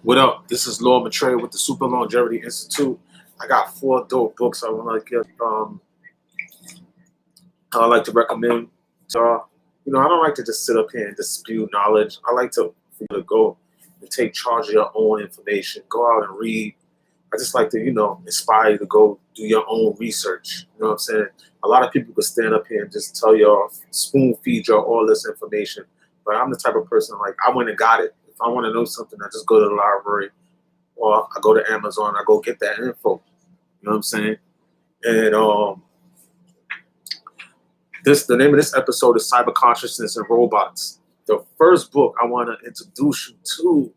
What up? This is Lord Maitreya with the Super Longevity Institute. I got 4 dope books I want to get. I like to recommend to y'all. I don't like to just sit up here and just spew knowledge. I like for you to go and take charge of your own information. Go out and read. I just like to, inspire you to go do your own research. You know what I'm saying? A lot of people could stand up here and just tell y'all, spoon feed y'all all this information. But I'm the type of person, like, I went and got it. If I want to know something, I just go to the library or I go to Amazon, I go get that info. You know what I'm saying? And the name of this episode is Cyber Consciousness and Robots. The first book I want to introduce you to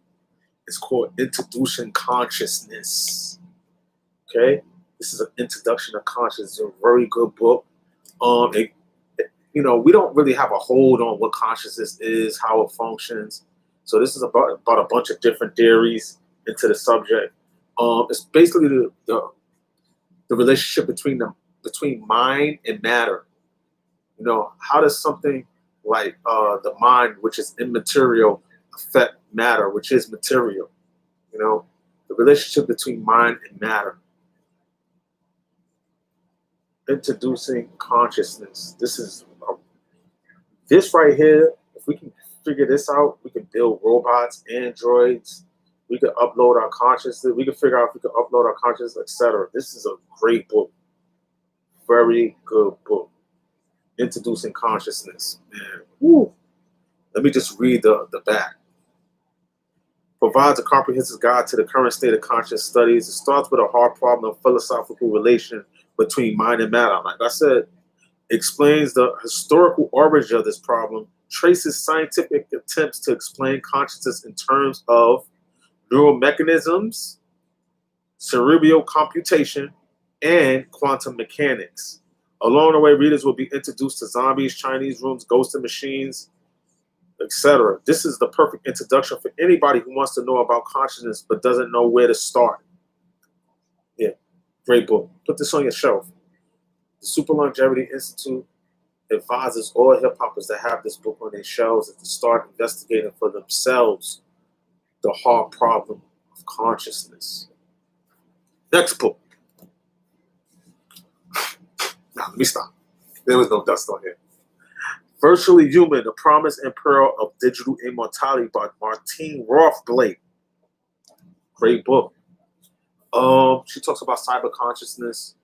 is called Introducing Consciousness. Okay? This is an introduction of consciousness. It's a very good book. We don't really have a hold on what consciousness is, how it functions. So this is about a bunch of different theories into the subject. It's basically the relationship between mind and matter. How does something like the mind, which is immaterial, affect matter, which is material? The relationship between mind and matter. Introducing consciousness. This right here, if we can figure this out, we can build robots, androids, we can upload our consciousness, we can figure out if we can upload our consciousness, etc. This is a great book. Very good book. Introducing Consciousness. Man. Woo. Let me just read the back. Provides a comprehensive guide to the current state of conscious studies. It starts with a hard problem of philosophical relation between mind and matter. Like I said, explains the historical origin of this problem, traces scientific attempts to explain consciousness in terms of neural mechanisms, cerebral computation, and quantum mechanics. Along the way, readers will be introduced to zombies, Chinese rooms, ghosts and machines, etc. This is the perfect introduction for anybody who wants to know about consciousness but doesn't know where to start. Yeah, great book. Put this on your shelf. The Super Longevity Institute advises all hip-hoppers that have this book on their shelves to start investigating for themselves the hard problem of consciousness. Next book. Now, let me stop. There was no dust on here. Virtually Human, The Promise and Peril of Digital Immortality by Martine Rothblatt. Great book. She talks about cyber consciousness,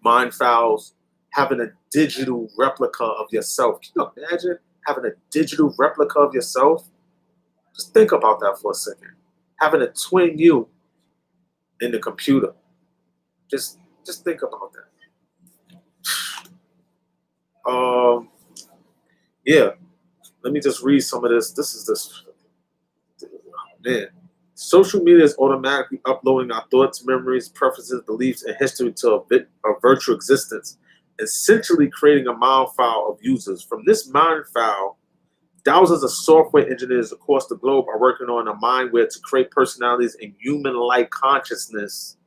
mind files, having a digital replica of yourself. Can you imagine having a digital replica of yourself? Just think about that for a second. Having a twin you in the computer. Just think about that. Yeah. Let me just read some of this. Man. Social media is automatically uploading our thoughts, memories, preferences, beliefs, and history to a virtual existence, essentially creating a mind file of users. From this mind file, thousands of software engineers across the globe are working on a mindware to create personalities and human-like consciousness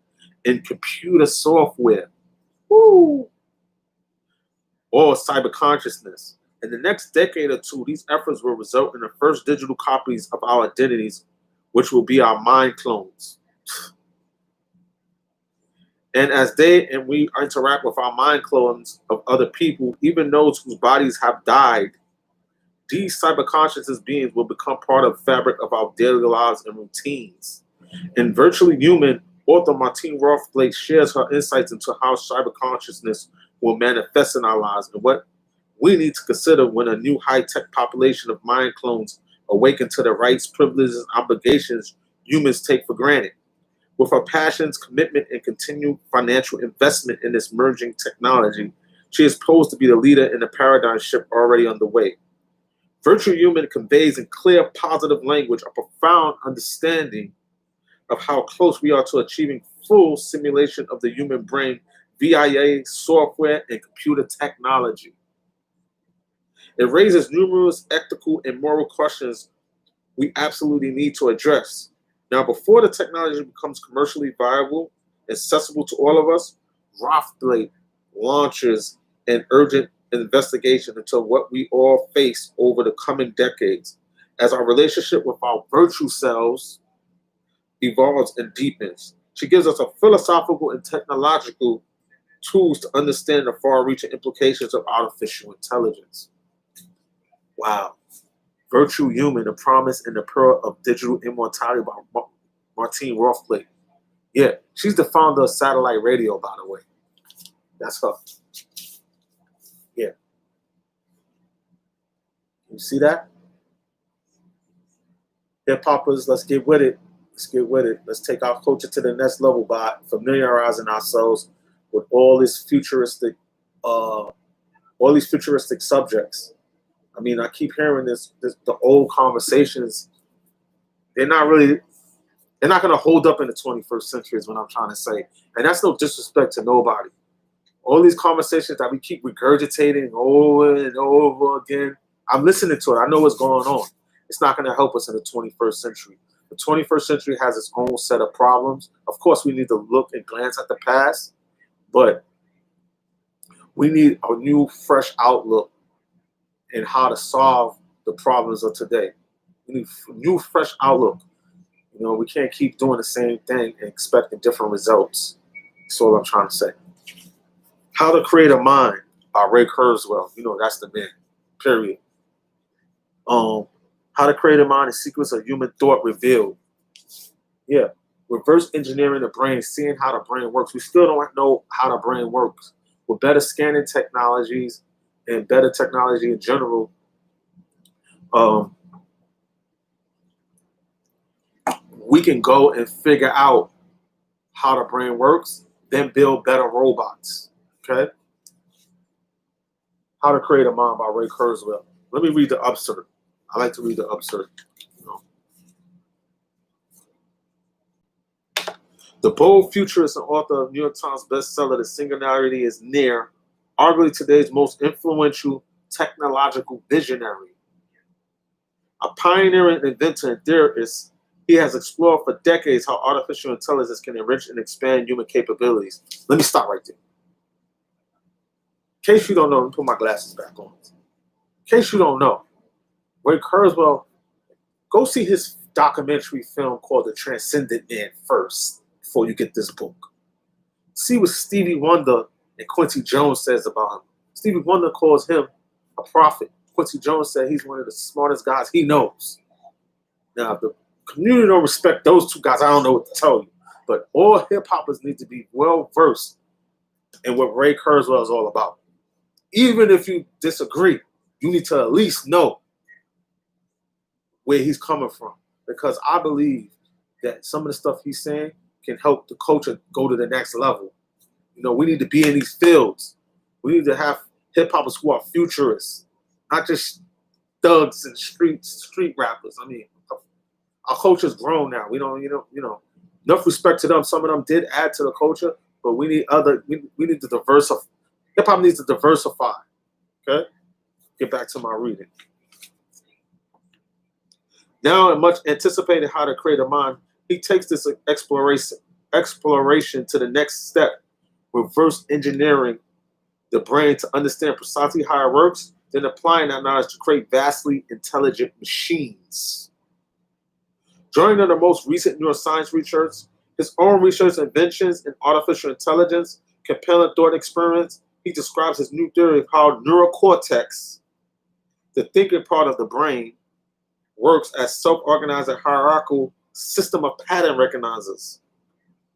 in computer software. Woo! Or cyber consciousness. In the next decade or two, these efforts will result in the first digital copies of our identities, which will be our mind clones. And as they and we interact with our mind clones of other people, even those whose bodies have died, these cyber consciousness beings will become part of the fabric of our daily lives and routines. In Virtually Human, author Martine Rothblatt shares her insights into how cyber consciousness will manifest in our lives and what we need to consider when a new high-tech population of mind clones awaken to the rights, privileges, and obligations humans take for granted. With her passions, commitment, and continued financial investment in this merging technology, she is posed to be the leader in the paradigm shift already underway. Virtual Human conveys in clear, positive language a profound understanding of how close we are to achieving full simulation of the human brain via software and computer technology. It raises numerous ethical and moral questions we absolutely need to address. Now, before the technology becomes commercially viable, accessible to all of us, Rothblatt launches an urgent investigation into what we all face over the coming decades as our relationship with our virtual selves evolves and deepens. She gives us a philosophical and technological tools to understand the far-reaching implications of artificial intelligence. Wow. Virtue Human, The Promise and the Pearl of Digital Immortality by Martine Rothblatt. Yeah, she's the founder of satellite radio, by the way. That's her. Yeah. You see that? Hip hoppers, let's get with it. Let's get with it. Let's take our culture to the next level by familiarizing ourselves with all these futuristic subjects. I mean, I keep hearing the old conversations. They're not going to hold up in the 21st century is what I'm trying to say. And that's no disrespect to nobody. All these conversations that we keep regurgitating over and over again, I'm listening to it. I know what's going on. It's not going to help us in the 21st century. The 21st century has its own set of problems. Of course, we need to look and glance at the past, but we need a new, fresh outlook in how to solve the problems of today. We need a new, fresh outlook. You know, we can't keep doing the same thing and expecting different results. That's all I'm trying to say. How to Create a Mind by Ray Kurzweil. You know, that's the man, period. How to Create a Mind, a sequence of human thought revealed. Yeah, reverse engineering the brain, seeing how the brain works. We still don't know how the brain works. With better scanning technologies and better technology in general, we can go and figure out how the brain works, then build better robots. Okay? How to Create a Mind by Ray Kurzweil. Let me read the upsert. I like to read the upsert. You know. The bold futurist and author of New York Times bestseller, The Singularity is Near, arguably today's most influential technological visionary. A pioneering inventor and theorist, he has explored for decades how artificial intelligence can enrich and expand human capabilities. Let me stop right there. In case you don't know, let me put my glasses back on. In case you don't know, Ray Kurzweil, go see his documentary film called The Transcendent Man first before you get this book. See what Stevie Wonder and Quincy Jones says about him. Stevie Wonder calls him a prophet. Quincy Jones said he's one of the smartest guys he knows. Now, if the community don't respect those two guys, I don't know what to tell you. But all hip-hoppers need to be well-versed in what Ray Kurzweil is all about. Even if you disagree, you need to at least know where he's coming from. Because I believe that some of the stuff he's saying can help the culture go to the next level. You know, we need to be in these fields. We need to have hip-hoppers who are futurists, not just thugs and street rappers. I mean, our culture's grown now. We don't, enough respect to them. Some of them did add to the culture, but we need we need to diversify. Hip-hop needs to diversify. Okay? Get back to my reading. Now, in much anticipated How to Create a Mind, he takes this exploration to the next step, reverse engineering the brain to understand precisely how it works, then applying that knowledge to create vastly intelligent machines. Drawing on the most recent neuroscience research, his own research inventions in artificial intelligence, compelling thought experiments, he describes his new theory of how neurocortex, the thinking part of the brain, works as self-organized and hierarchical system of pattern recognizers.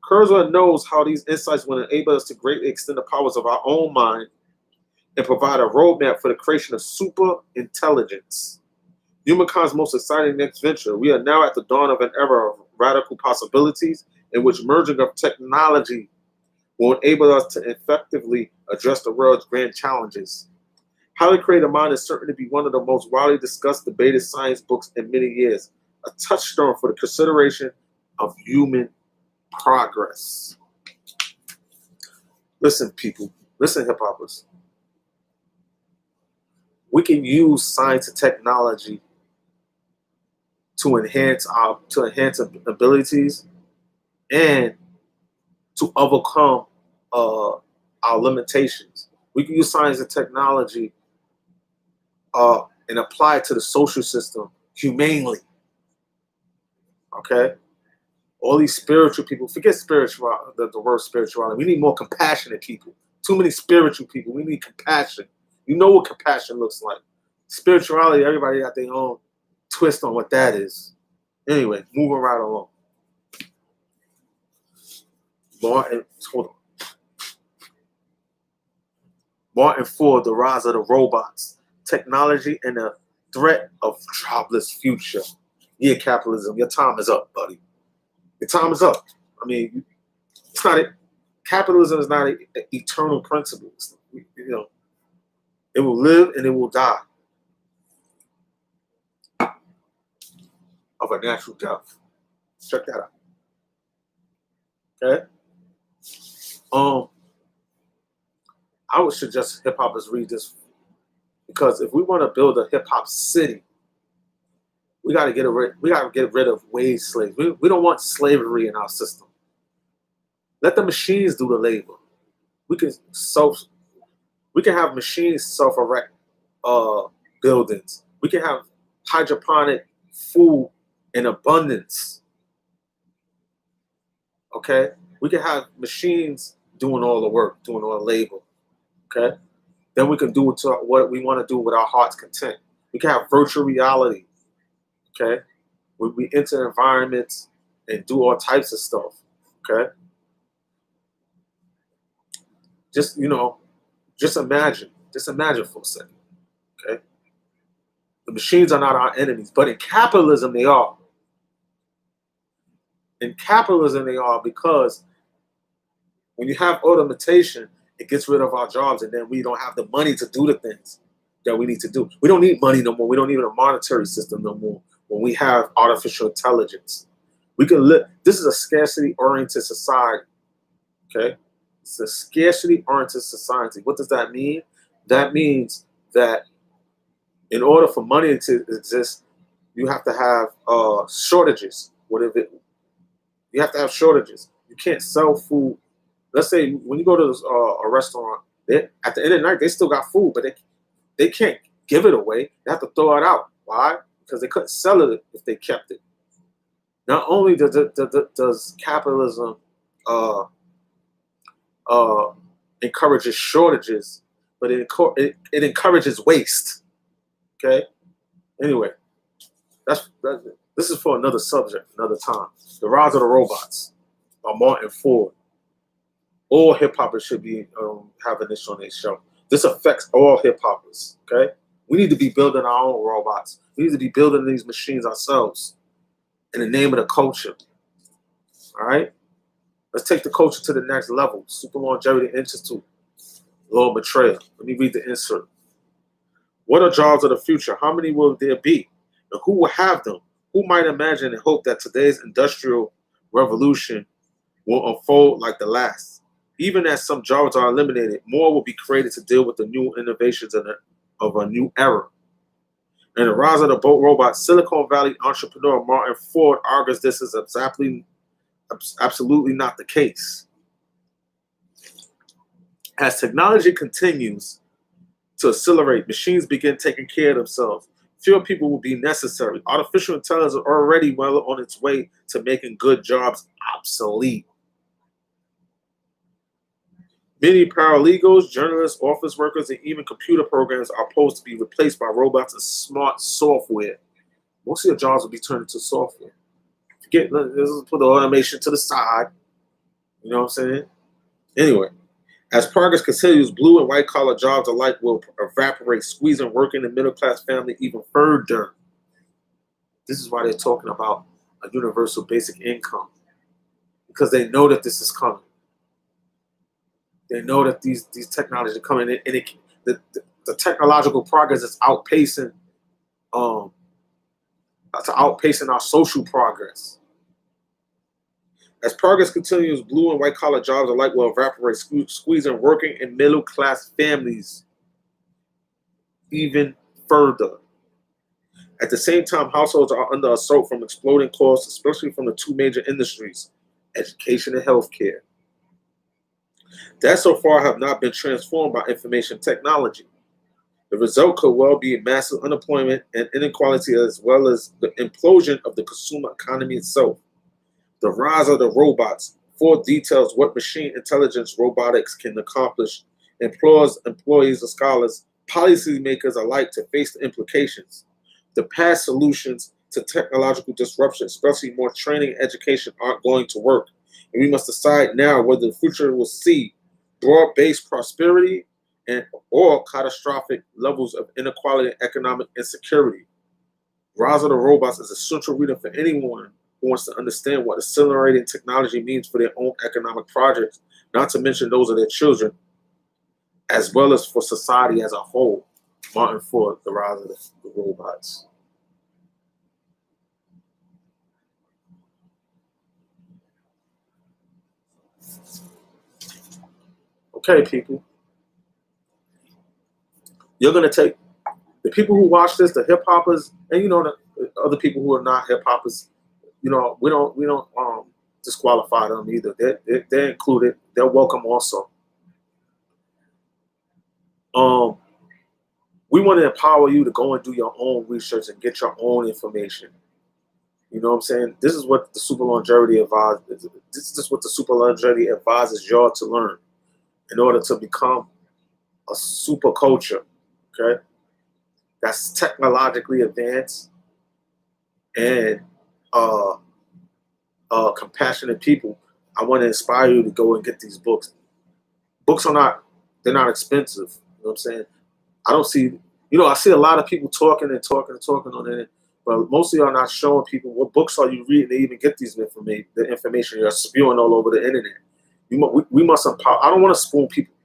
Kurzweil knows how these insights will enable us to greatly extend the powers of our own mind and provide a roadmap for the creation of super intelligence. Humankind's most exciting next venture. We are now at the dawn of an era of radical possibilities in which merging of technology will enable us to effectively address the world's grand challenges. How to Create a Mind is certain to be one of the most widely discussed, debated science books in many years, a touchstone for the consideration of human progress. Listen, people. Listen, hip-hoppers. We can use science and technology to enhance our abilities and to overcome our limitations. We can use science and technology and apply it to the social system humanely. Okay? All these spiritual people, forget spiritual, the word spirituality. We need more compassionate people. Too many spiritual people. We need compassion. You know what compassion looks like. Spirituality, everybody got their own twist on what that is. Anyway, moving right along. Martin Ford, The Rise of the Robots, Technology and the Threat of Jobless Future. Yeah, capitalism, your time is up, buddy. Your time is up. I mean, it's not capitalism is not an eternal principle. It will live and it will die of a natural death. Check that out. Okay. I would suggest hip hoppers read this, because if we want to build a hip hop city, we got to get rid of wage slaves. We don't want slavery in our system. Let the machines do the labor. We can have machines self-erect buildings. We can have hydroponic food in abundance. Okay? We can have machines doing all the work, doing all the labor. Okay? Then we can do what we want to do with our heart's content. We can have virtual reality. Okay? We enter environments and do all types of stuff. Okay? Just imagine for a second. Okay? The machines are not our enemies, but in capitalism they are. In capitalism they are, because when you have automation, it gets rid of our jobs, and then we don't have the money to do the things that we need to do. We don't need money no more. We don't need a monetary system no more when we have artificial intelligence. We can live. This is a scarcity-oriented society. Okay? It's a scarcity-oriented society. What does that mean? That means that in order for money to exist, you have to have shortages. You have to have shortages. You can't sell food. Let's say when you go to a restaurant, at the end of the night, they still got food, but they can't give it away. They have to throw it out. Why? Because they couldn't sell it if they kept it. Not only does capitalism encourages shortages, but it encourages waste. Okay. Anyway, this is for another subject, another time. The Rise of the Robots by Martin Ford. All hip hoppers should be having this on their show. This affects all hip hoppers. Okay. We need to be building our own robots. We need to be building these machines ourselves in the name of the culture. All right. Let's take the culture to the next level. Super Longevity Institute. Law of Betrayal. Let me read the insert. What are jobs of the future? How many will there be? And who will have them? Who might imagine and hope that today's industrial revolution will unfold like the last? Even as some jobs are eliminated, more will be created to deal with the new innovations of a new era. In The Rise of the Robot, Silicon Valley entrepreneur Martin Ford argues this is absolutely not the case. As technology continues to accelerate, machines begin taking care of themselves. Fewer people will be necessary. Artificial intelligence is already well on its way to making good jobs obsolete. Many paralegals, journalists, office workers, and even computer programs are supposed to be replaced by robots and smart software. Most of your jobs will be turned into software. Let's put the automation to the side. You know what I'm saying? Anyway, as progress continues, blue and white collar jobs alike will evaporate, squeezing working and middle class family even further. This is why they're talking about a universal basic income, because they know that this is coming. They know that these technologies are coming, and the technological progress is outpacing our social progress. As progress continues, blue and white collar jobs alike will evaporate, squeezing working and middle class families even further. At the same time, households are under assault from exploding costs, especially from the two major industries, education and healthcare, that so far have not been transformed by information technology. The result could well be massive unemployment and inequality, as well as the implosion of the consumer economy itself. The rise of the robots. 4 details what machine intelligence robotics can accomplish, implores employees and scholars, policymakers alike to face the implications. The past solutions to technological disruption, especially more training and education, aren't going to work. And we must decide now whether the future will see broad-based prosperity and or catastrophic levels of inequality and economic insecurity. Rise of the Robots is a central reading for anyone who wants to understand what accelerating technology means for their own economic projects, not to mention those of their children, as well as for society as a whole. Martin Ford, The Rise of the Robots. Okay, people. You're going to take the people who watch this, the hip hoppers, and the other people who are not hip hoppers. We don't disqualify them either. They're included. They're welcome also. We want to empower you to go and do your own research and get your own information. You know what I'm saying? This is what the super longevity advises. This is what the super longevity advises y'all to learn in order to become a super culture. Okay, that's technologically advanced and compassionate people. I want to inspire you to go and get these books. Books are they're not expensive. You know what I'm saying? I don't see, I see a lot of people talking and talking and talking on it, but most of y'all not showing people what books are you reading to even get these the information you're spewing all over the internet. We must empower. I don't want to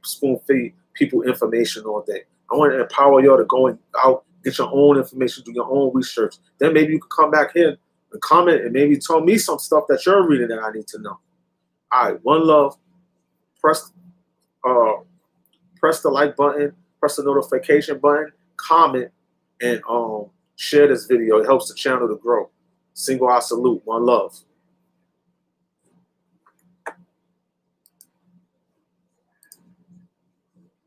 spoon feed people information all day. I want to empower y'all to go and out, get your own information, do your own research. Then maybe you can come back here and comment and maybe tell me some stuff that you're reading that I need to know. All right, one love. Press the like button, press the notification button, comment, and share this video. It helps the channel to grow. Single I salute. One love.